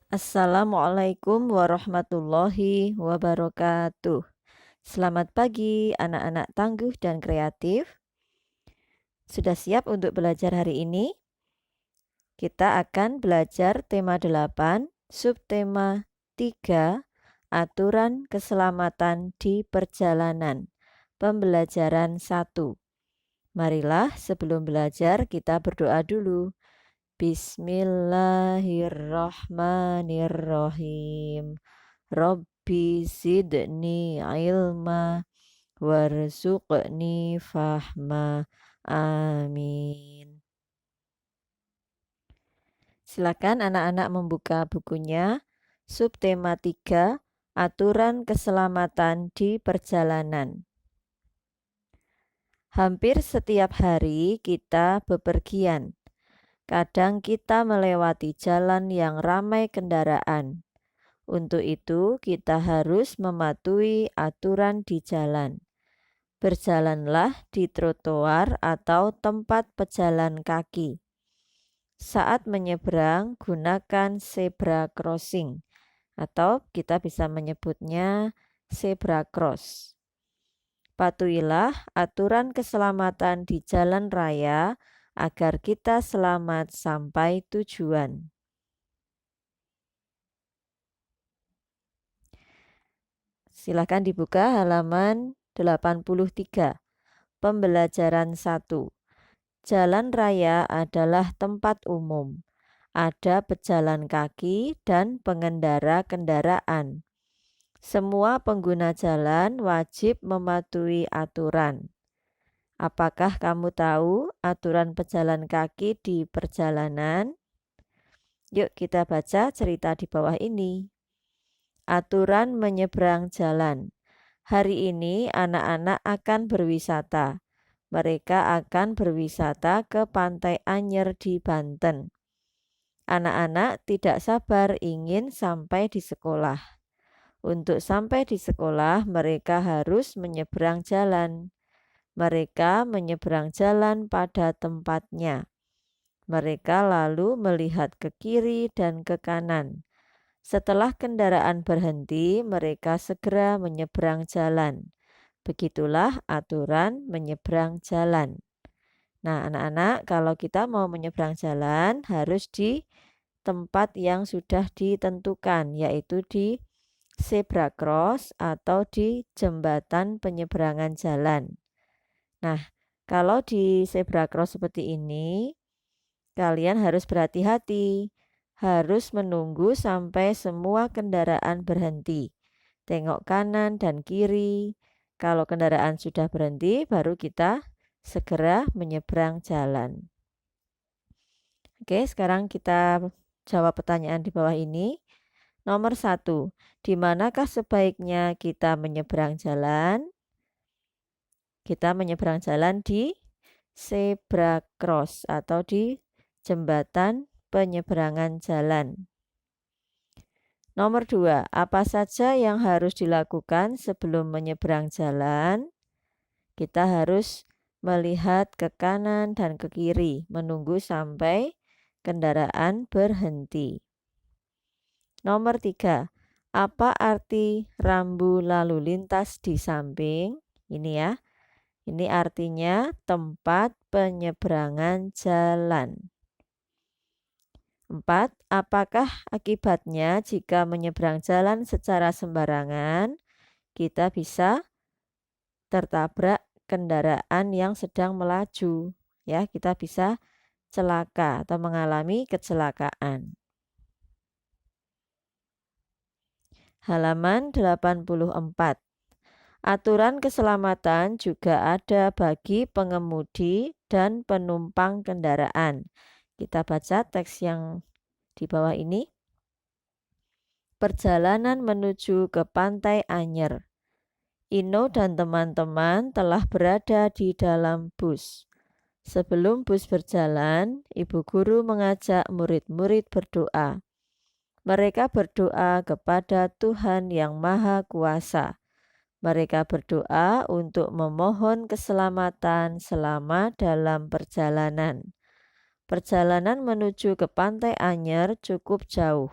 Assalamualaikum warahmatullahi wabarakatuh. Selamat pagi anak-anak tangguh dan kreatif. Sudah siap untuk belajar hari ini? Kita akan belajar tema 8, subtema 3, aturan keselamatan di perjalanan. Pembelajaran 1. Marilah sebelum belajar kita berdoa dulu. Bismillahirrahmanirrahim. Rabbi zidni ilma warzuqni fahma. Amin. Silakan anak-anak membuka bukunya. Subtema 3, aturan keselamatan di perjalanan. Hampir setiap hari kita bepergian. Kadang kita melewati jalan yang ramai kendaraan. Untuk itu, kita harus mematuhi aturan di jalan. Berjalanlah di trotoar atau tempat pejalan kaki. Saat menyeberang, gunakan zebra crossing, atau kita bisa menyebutnya zebra cross. Patuhilah aturan keselamatan di jalan raya agar kita selamat sampai tujuan. Silakan dibuka halaman 83. Pembelajaran 1. Jalan raya adalah tempat umum. Ada pejalan kaki dan pengendara kendaraan. Semua pengguna jalan wajib mematuhi aturan. Apakah kamu tahu aturan pejalan kaki di perjalanan? Yuk kita baca cerita di bawah ini. Aturan menyeberang jalan. Hari ini anak-anak akan berwisata. Mereka akan berwisata ke Pantai Anyer di Banten. Anak-anak tidak sabar ingin sampai di sekolah. Untuk sampai di sekolah, mereka harus menyeberang jalan. Mereka menyeberang jalan pada tempatnya. Mereka lalu melihat ke kiri dan ke kanan. Setelah kendaraan berhenti, mereka segera menyeberang jalan. Begitulah aturan menyeberang jalan. Nah, anak-anak, kalau kita mau menyeberang jalan harus di tempat yang sudah ditentukan, yaitu di zebra cross atau di jembatan penyeberangan jalan. Nah, kalau di zebra cross seperti ini, kalian harus berhati-hati. Harus menunggu sampai semua kendaraan berhenti. Tengok kanan dan kiri. Kalau kendaraan sudah berhenti, baru kita segera menyeberang jalan. Oke, sekarang kita jawab pertanyaan di bawah ini. Nomor 1, di manakah sebaiknya kita menyeberang jalan? Kita menyeberang jalan di zebra cross atau di jembatan penyeberangan jalan. Nomor 2, apa saja yang harus dilakukan sebelum menyeberang jalan? Kita harus melihat ke kanan dan ke kiri, menunggu sampai kendaraan berhenti. Nomor 3, apa arti rambu lalu lintas di samping? Ini ya. Ini artinya tempat penyeberangan jalan. 4, apakah akibatnya jika menyeberang jalan secara sembarangan, kita bisa tertabrak kendaraan yang sedang melaju. Ya, kita bisa celaka atau mengalami kecelakaan. Halaman 84. Aturan keselamatan juga ada bagi pengemudi dan penumpang kendaraan. Kita baca teks yang di bawah ini. Perjalanan menuju ke Pantai Anyer. Ino dan teman-teman telah berada di dalam bus. Sebelum bus berjalan, ibu guru mengajak murid-murid berdoa. Mereka berdoa kepada Tuhan yang Maha Kuasa. Mereka berdoa untuk memohon keselamatan selama dalam perjalanan. Perjalanan menuju ke Pantai Anyer cukup jauh.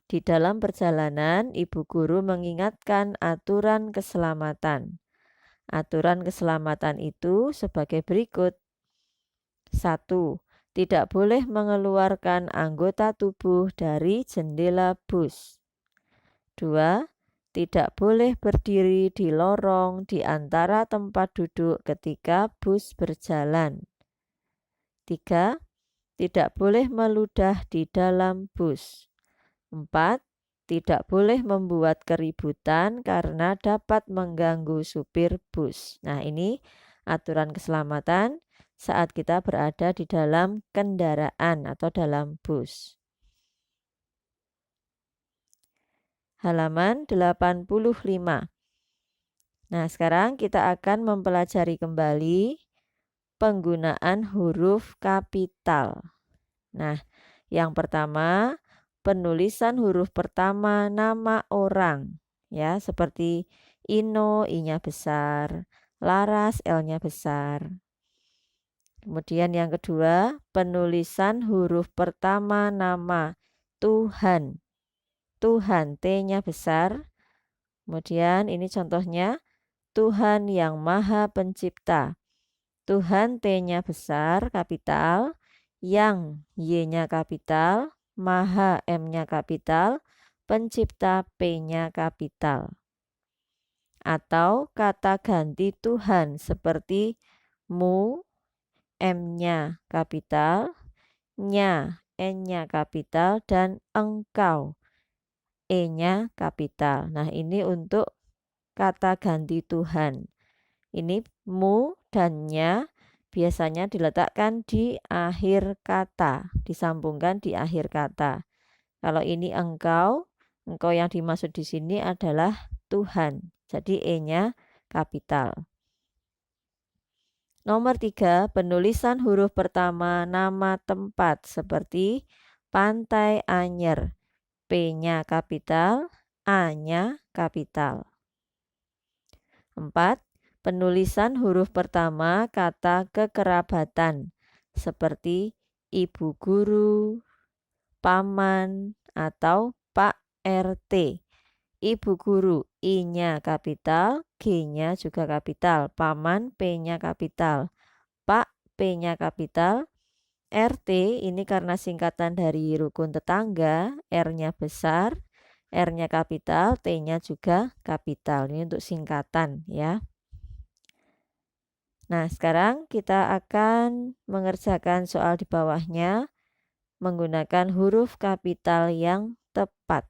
Di dalam perjalanan, ibu guru mengingatkan aturan keselamatan. Aturan keselamatan itu sebagai berikut. 1. Tidak boleh mengeluarkan anggota tubuh dari jendela bus. 2. Tidak boleh berdiri di lorong di antara tempat duduk ketika bus berjalan. 3. Tidak boleh meludah di dalam bus. 4. Tidak boleh membuat keributan karena dapat mengganggu supir bus. Nah, ini aturan keselamatan saat kita berada di dalam kendaraan atau dalam bus. Halaman 85. Nah, sekarang kita akan mempelajari kembali penggunaan huruf kapital. Nah, yang pertama, penulisan huruf pertama nama orang, ya, seperti Ino, I-nya besar, Laras, L-nya besar. Kemudian yang kedua, penulisan huruf pertama nama Tuhan. Tuhan, T-nya besar. Kemudian ini contohnya, Tuhan yang Maha Pencipta. Tuhan, T-nya besar, kapital. Yang, Y-nya kapital. Maha, M-nya kapital. Pencipta, P-nya kapital. Atau kata ganti Tuhan seperti mu, M-nya kapital, nya, N-nya kapital, dan engkau, E-nya kapital. Nah, ini untuk kata ganti Tuhan. Ini mu dan nya biasanya diletakkan di akhir kata, disambungkan di akhir kata. Kalau ini engkau yang dimaksud di sini adalah Tuhan. Jadi E-nya kapital. Nomor 3, penulisan huruf pertama nama tempat seperti Pantai Anyer. P-nya kapital, A-nya kapital. 4, penulisan huruf pertama kata kekerabatan seperti ibu guru, paman, atau Pak RT. Ibu guru, I-nya kapital, G-nya juga kapital, paman, P-nya kapital, Pak, P-nya kapital, RT ini karena singkatan dari rukun tetangga, R-nya besar, R-nya kapital, T-nya juga kapital. Ini untuk singkatan ya. Nah, sekarang kita akan mengerjakan soal di bawahnya menggunakan huruf kapital yang tepat.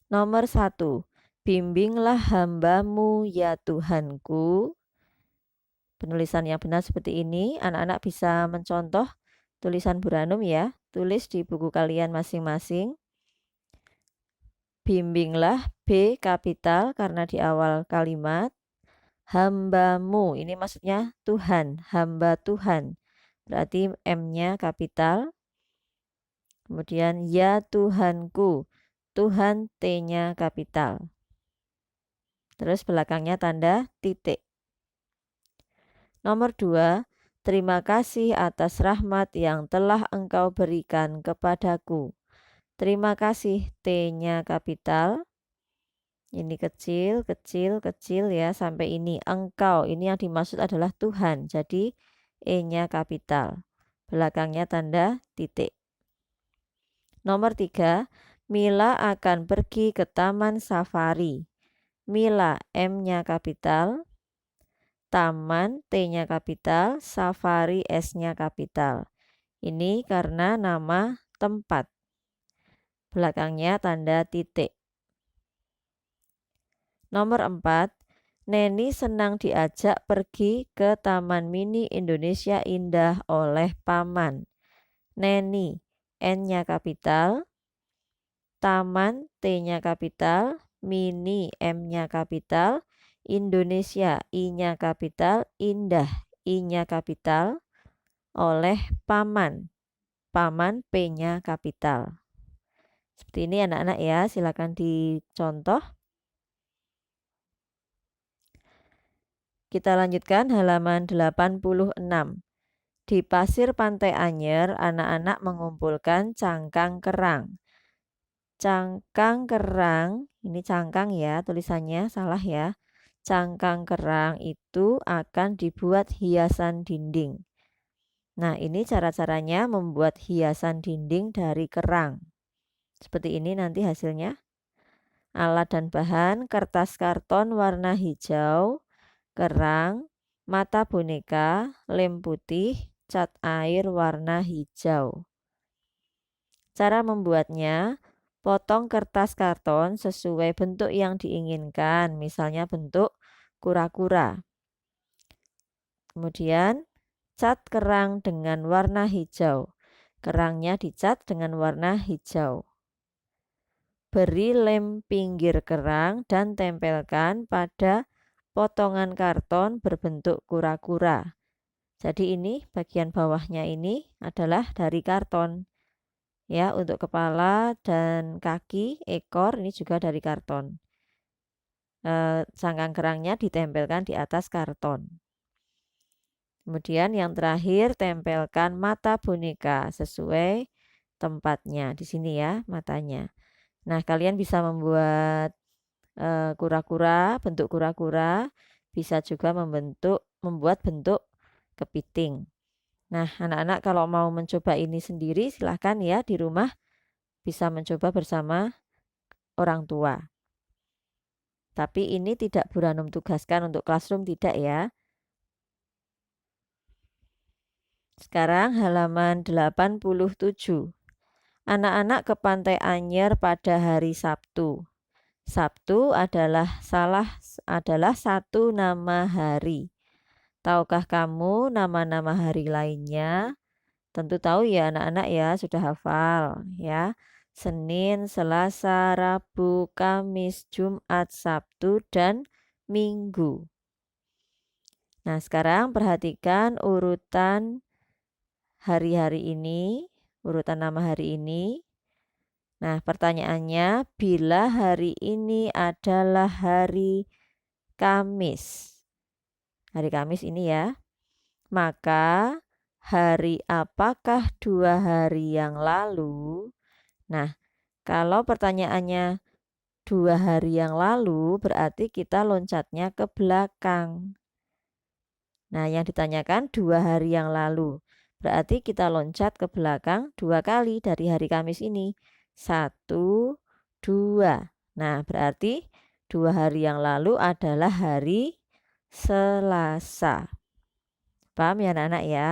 Nomor 1, bimbinglah hambamu ya Tuhanku. Penulisan yang benar seperti ini, anak-anak bisa mencontoh tulisan Buranum ya. Tulis di buku kalian masing-masing. Bimbinglah, B kapital karena di awal kalimat. Hambamu, ini maksudnya Tuhan, hamba Tuhan. Berarti M-nya kapital. Kemudian ya Tuhanku, Tuhan, T-nya kapital. Terus belakangnya tanda titik. Nomor 2, terima kasih atas rahmat yang telah engkau berikan kepadaku. Terima kasih, T-nya kapital. Ini kecil, kecil, kecil ya, sampai ini. Engkau, ini yang dimaksud adalah Tuhan. Jadi E-nya kapital. Belakangnya tanda titik. Nomor 3, Mila akan pergi ke taman safari. Mila, M-nya kapital. Taman, T-nya kapital. Safari, S-nya kapital. Ini karena nama tempat. Belakangnya tanda titik. Nomor 4, Neni senang diajak pergi ke Taman Mini Indonesia Indah oleh paman. Neni, N-nya kapital. Taman, T-nya kapital. Mini, M-nya kapital. Indonesia, I-nya kapital. Indah, I-nya kapital. Oleh paman. Paman, P-nya kapital. Seperti ini anak-anak ya, silakan dicontoh. Kita lanjutkan halaman 86. Di pasir Pantai Anyer, anak-anak mengumpulkan cangkang kerang. Cangkang kerang, ini cangkang ya, tulisannya salah ya. Cangkang kerang itu akan dibuat hiasan dinding. Nah, ini cara-caranya membuat hiasan dinding dari kerang. Seperti ini nanti hasilnya. Alat dan bahan: kertas karton warna hijau, kerang, mata boneka, lem putih, cat air warna hijau. Cara membuatnya: potong kertas karton sesuai bentuk yang diinginkan, misalnya bentuk kura-kura. Kemudian cat kerang dengan warna hijau. Kerangnya dicat dengan warna hijau. Beri lem pinggir kerang dan tempelkan pada potongan karton berbentuk kura-kura. Jadi ini bagian bawahnya ini adalah dari karton. Ya, untuk kepala dan kaki, ekor ini juga dari karton. Cangkang kerangnya ditempelkan di atas karton. Kemudian yang terakhir, tempelkan mata boneka sesuai tempatnya. Di sini ya matanya. Nah, kalian bisa membuat kura-kura, bentuk kura-kura, bisa juga membuat bentuk kepiting. Nah, anak-anak kalau mau mencoba ini sendiri, silahkan ya di rumah bisa mencoba bersama orang tua. Tapi ini tidak Buranum tugaskan untuk classroom, tidak ya. Sekarang halaman 87. Anak-anak ke Pantai Anyer pada hari Sabtu. Sabtu adalah satu nama hari. Tahukah kamu nama-nama hari lainnya? Tentu tahu ya anak-anak ya, sudah hafal ya. Senin, Selasa, Rabu, Kamis, Jumat, Sabtu, dan Minggu. Nah, sekarang perhatikan urutan hari-hari ini, urutan nama hari ini. Nah, pertanyaannya, bila hari ini adalah hari Kamis. Hari Kamis ini ya. Maka hari apakah 2 hari yang lalu? Nah, kalau pertanyaannya 2 hari yang lalu, berarti kita loncatnya ke belakang. Nah, yang ditanyakan 2 hari yang lalu. Berarti kita loncat ke belakang 2 kali dari hari Kamis ini. 1, 2. Nah, berarti 2 hari yang lalu adalah hari Selasa. Paham ya anak-anak ya?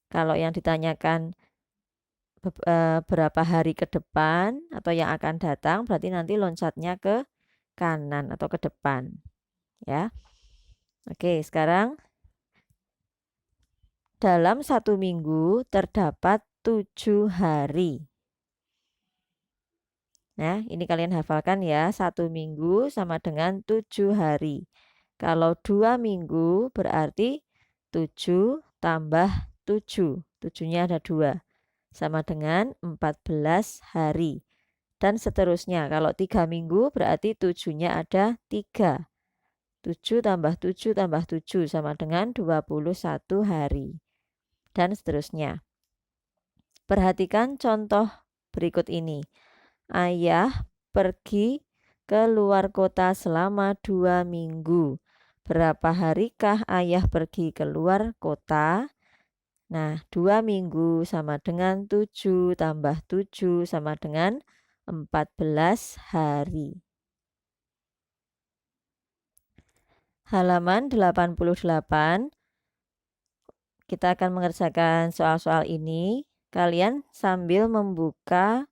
Kalau yang ditanyakan berapa hari ke depan atau yang akan datang, berarti nanti loncatnya ke kanan atau ke depan. Ya. Oke, sekarang dalam 1 minggu terdapat 7 hari. Nah, ini kalian hafalkan ya. 1 minggu sama dengan 7 hari. Kalau 2 minggu berarti 7 tambah 7. 7-nya ada 2. Sama dengan 14 hari. Dan seterusnya. Kalau 3 minggu berarti 7-nya ada 3. 7 tambah 7 tambah 7 sama dengan 21 hari. Dan seterusnya. Perhatikan contoh berikut ini. Ayah pergi ke luar kota selama 2 minggu. Berapa harikah ayah pergi ke luar kota? Nah, 2 minggu sama dengan 7 tambah 7 sama dengan 14 hari. Halaman 88. Kita akan mengerjakan soal-soal ini. Kalian sambil membuka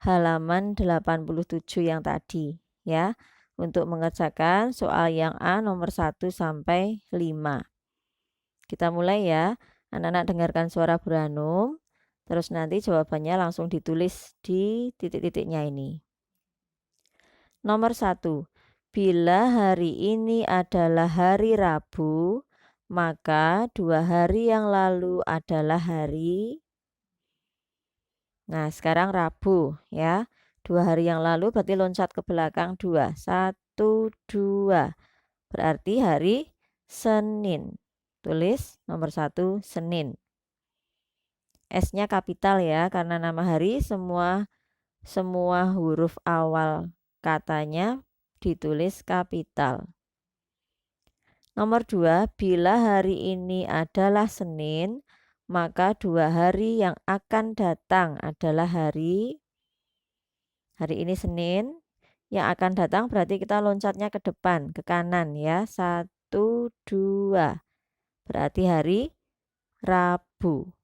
halaman 87 yang tadi ya, untuk mengerjakan soal yang A nomor 1 sampai 5. Kita mulai ya. Anak-anak dengarkan suara Buranum, terus nanti jawabannya langsung ditulis di titik-titiknya ini. Nomor 1. Bila hari ini adalah hari Rabu, maka 2 hari yang lalu adalah hari. Nah, sekarang Rabu ya. 2 hari yang lalu berarti loncat ke belakang 2. 1, 2. Berarti hari Senin. Tulis nomor 1 Senin. S-nya kapital ya, karena nama hari semua huruf awal katanya ditulis kapital. Nomor 2, bila hari ini adalah Senin, maka 2 hari yang akan datang adalah hari ini Senin, yang akan datang berarti kita loncatnya ke depan, ke kanan ya. 1, 2. Berarti hari Rabu.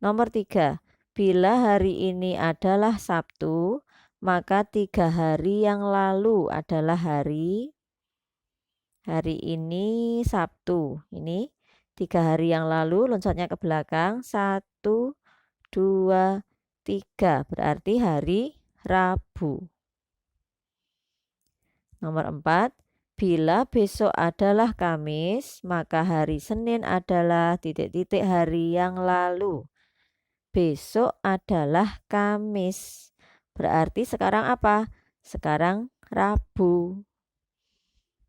Nomor 3, bila hari ini adalah Sabtu, maka 3 hari yang lalu adalah hari ini Sabtu. Ini 3 hari yang lalu loncatnya ke belakang. 1, 2, 3. Berarti hari Rabu. Nomor 4. Bila besok adalah Kamis, maka hari Senin adalah titik-titik hari yang lalu. Besok adalah Kamis. Berarti sekarang apa? Sekarang Rabu.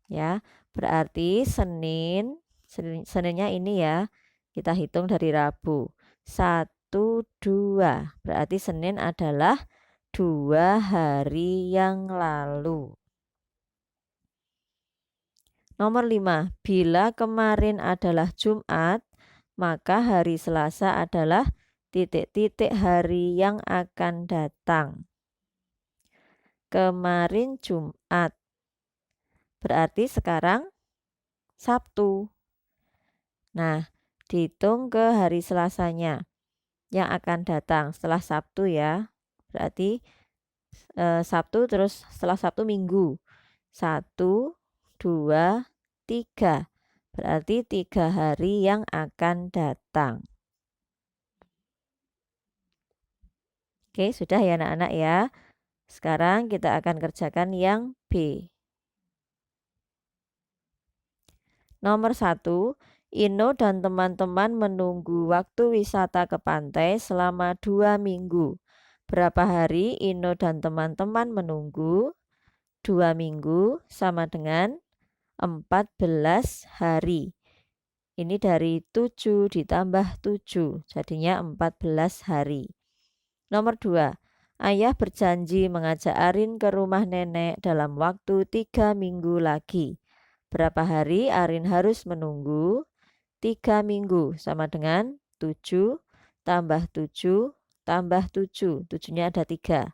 Ya. Berarti Seninnya ini ya, kita hitung dari Rabu. 1, 2. Berarti Senin adalah 2 hari yang lalu. Nomor 5. Bila kemarin adalah Jumat, maka hari Selasa adalah titik-titik hari yang akan datang. Kemarin Jumat. Berarti sekarang Sabtu. Nah, dihitung ke hari Selasanya yang akan datang setelah Sabtu ya. Berarti Sabtu terus setelah Sabtu Minggu. 1, 2, 3. Berarti 3 hari yang akan datang. Oke, sudah ya anak-anak ya. Sekarang kita akan kerjakan yang B. Nomor 1, Ino dan teman-teman menunggu waktu wisata ke pantai selama 2 minggu. Berapa hari Ino dan teman-teman menunggu? 2 minggu sama dengan 14 hari. Ini dari 7 ditambah 7, jadinya 14 hari. Nomor 2, ayah berjanji mengajak Arin ke rumah nenek dalam waktu 3 minggu lagi. Berapa hari Arin harus menunggu? 3 minggu sama dengan 7 tambah 7 tambah 7. 7-nya ada 3.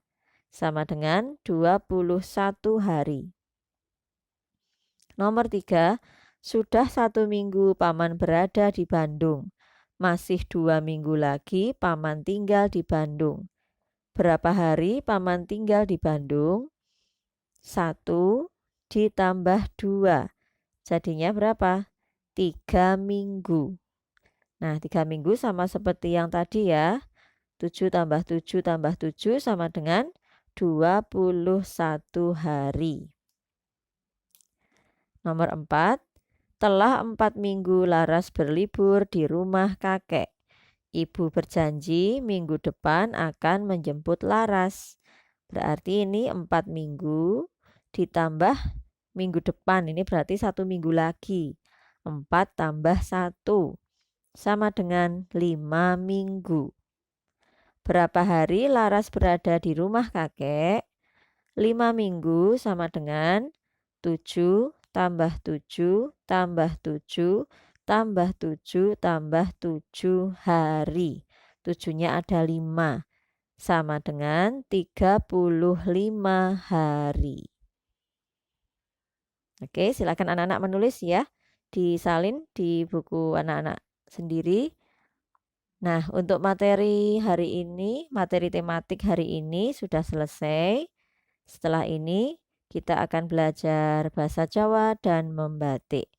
Sama dengan 21 hari. Nomor 3, sudah 1 minggu Paman berada di Bandung. Masih 2 minggu lagi Paman tinggal di Bandung. Berapa hari Paman tinggal di Bandung? 1 ditambah 2. Jadinya berapa? 3 minggu. Nah, 3 minggu sama seperti yang tadi ya. 7 tambah 7 tambah 7 sama dengan 21 hari. Nomor 4. Telah 4 minggu Laras berlibur di rumah kakek. Ibu berjanji minggu depan akan menjemput Laras. Berarti ini 4 minggu ditambah minggu depan. Ini berarti 1 minggu lagi. 4 tambah 1 sama dengan 5 minggu. Berapa hari Laras berada di rumah kakek? 5 minggu sama dengan 7 tambah 7 tambah 7 tambah 7 tambah 7 hari. 7-nya ada 5 sama dengan 35 hari. Oke, silakan anak-anak menulis ya. Disalin di buku anak-anak sendiri. Nah, untuk materi hari ini, materi tematik hari ini sudah selesai. Setelah ini kita akan belajar bahasa Jawa dan membatik.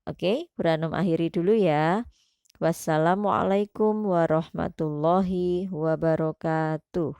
Oke, Buranum akhiri dulu ya. Wassalamualaikum warahmatullahi wabarakatuh.